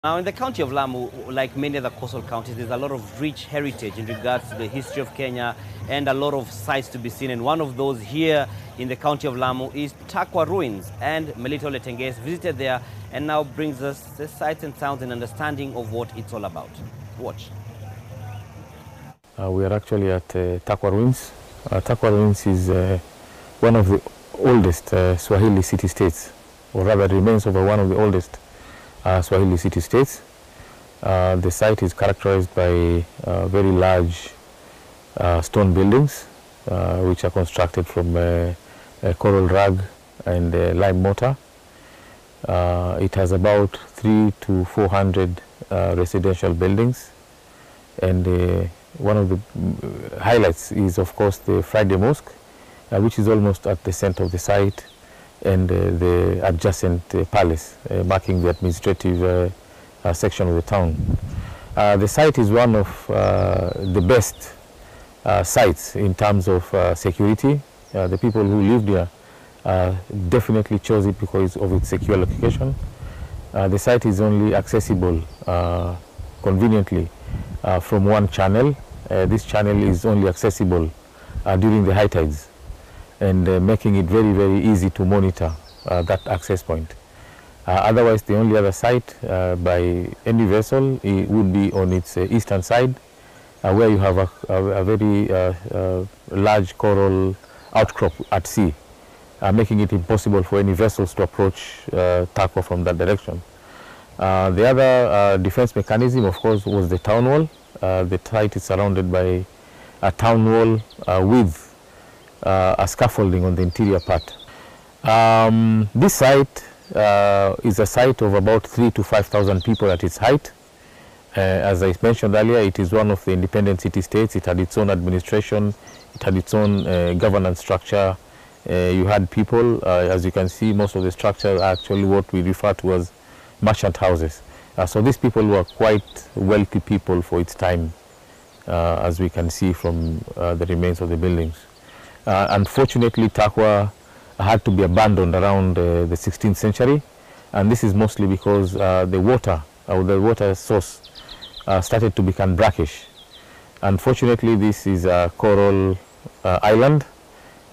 Now, in the county of Lamu, like many other coastal counties, there's a lot of rich heritage in regards to the history of Kenya and a lot of sites to be seen. And one of those here in the county of Lamu is Takwa ruins. And Melito Letenges visited there and now brings us the sights and sounds and understanding of what it's all about. Watch. We are actually at Takwa ruins. Takwa ruins is one of the oldest Swahili city-states, or rather remains of one of the oldest Swahili city-states. The site is characterized by very large stone buildings which are constructed from coral rug and lime mortar. It has about 300 to 400 residential buildings, and one of the highlights is of course the Friday Mosque, which is almost at the center of the site, and the adjacent palace, marking the administrative section of the town. The site is one of the best sites in terms of security. The people who lived here definitely chose it because of its secure location. The site is only accessible conveniently from one channel. This channel is only accessible during the high tides, and making it very, very easy to monitor that access point. Otherwise, the only other site by any vessel would be on its eastern side, where you have a very large coral outcrop at sea, making it impossible for any vessels to approach Takwa from that direction. The other defense mechanism, of course, was the town wall. The site is surrounded by a town wall with a scaffolding on the interior part. This site is a site of about 3,000 to 5,000 people at its height. As I mentioned earlier, it is one of the independent city-states. It had its own administration, it had its own governance structure. You had people, as you can see, most of the structure are actually what we refer to as merchant houses. So these people were quite wealthy people for its time, as we can see from the remains of the buildings. Unfortunately, Takwa had to be abandoned around the 16th century, and this is mostly because the water source started to become brackish. Unfortunately, this is a coral island,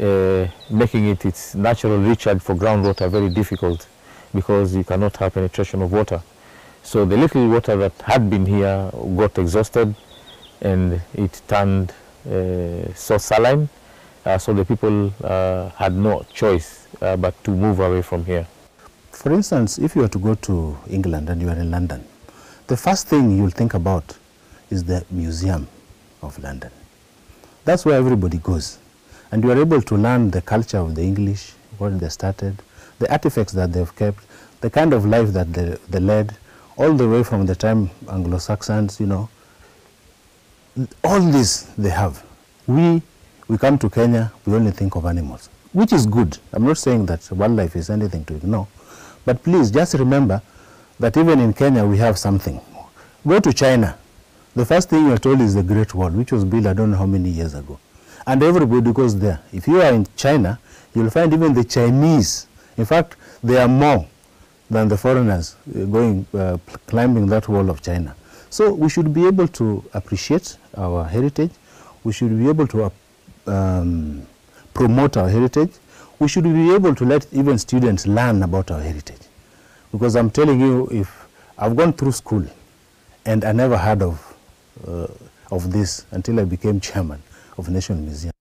making its natural recharge for groundwater very difficult because you cannot have penetration of water. So the little water that had been here got exhausted, and it turned so saline. So the people had no choice but to move away from here. For instance, if you were to go to England and you are in London, the first thing you'll think about is the Museum of London. That's where everybody goes. And you are able to learn the culture of the English, what they started, the artifacts that they've kept, the kind of life that they led, all the way from the time Anglo-Saxons, you know. All this they have. We come to Kenya, we only think of animals, which is good. I'm not saying that wildlife is anything to ignore, but please just remember that even in Kenya we have something. Go to China. The first thing you're told is the Great Wall, which was built I don't know how many years ago. And everybody goes there. If you are in China, you'll find even the Chinese, in fact, they are more than the foreigners going climbing that wall of China. So we should be able to appreciate our heritage. We should be able to promote our heritage. We should be able to let even students learn about our heritage. Because I'm telling you, if I've gone through school and I never heard of this until I became chairman of National Museum.